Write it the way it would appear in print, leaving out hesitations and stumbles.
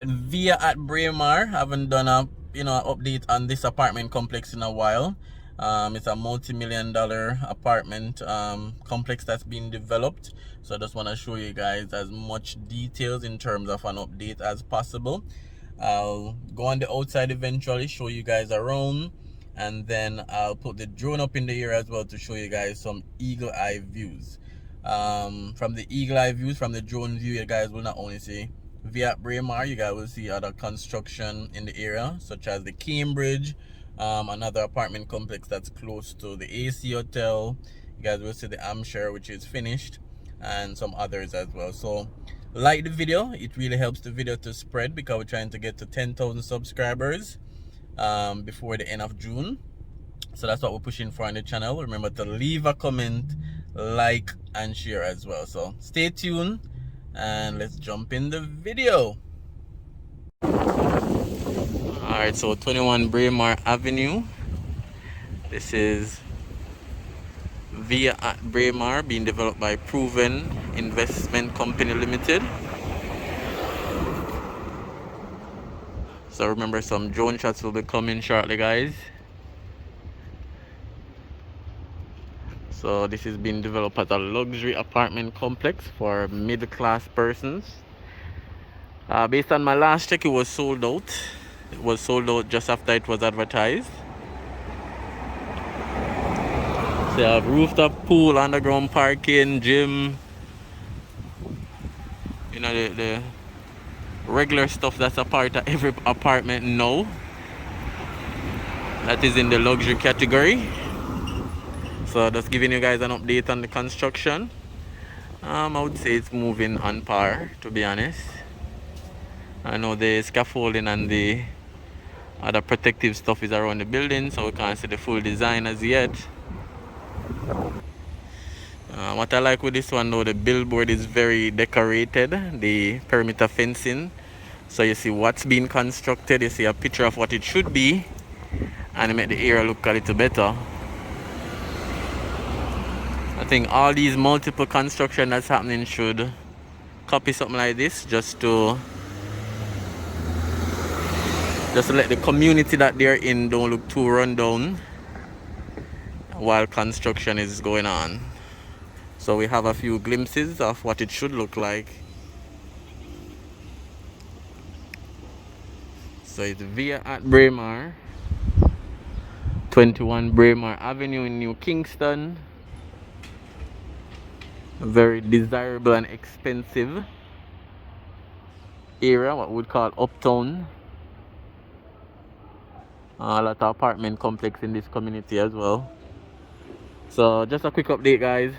Via at Braemar. Haven't done a update on this apartment complex in a while. It's a multi-million-dollar apartment complex that's being developed. So I just want to show you guys as much details in terms of an update as possible. I'll go on the outside eventually, show you guys around, and then I'll put the drone up in the air as well to show you guys some eagle eye views. From the eagle eye views, from the drone view, you guys will not only see via Braemar, you guys will see other construction in the area, such as the Cambridge, another apartment complex that's close to the AC Hotel. You guys will see the Hampshire, which is finished, and some others as well. So like the video, it really helps the video to spread because we're trying to get to 10,000 subscribers before the end of June. So that's what we're pushing for on the channel. Remember to leave a comment, like, and share as well. So stay tuned and let's jump in the video. Alright, so 21 Braemar Avenue. This is Via at Braemar, being developed by Proven Investment Company Limited. So remember, some drone shots will be coming shortly, guys. So this is being developed as a luxury apartment complex for middle-class persons. Based on my last check, it was sold out. It was sold out just after it was advertised. So you have rooftop pool, underground parking, gym. You know, the regular stuff that's a part of every apartment now. That is in the luxury category. So just giving you guys an update on the construction. I would say it's moving on par, to be honest. I know the scaffolding and the other protective stuff is around the building, so we can't see the full design as yet. What I like with this one though, the billboard is very decorated, the perimeter fencing. So you see what's being constructed, you see a picture of what it should be, and it make the area look a little better. I think all these multiple construction that's happening should copy something like this just to let the community that they're in don't look too run down while construction is going on. So we have a few glimpses of what it should look like. So it's Via at Braemar, 21 Braemar Avenue in New Kingston. A very desirable and expensive area, what we would call uptown. A lot of apartment complex in this community as well. So just a quick update, guys.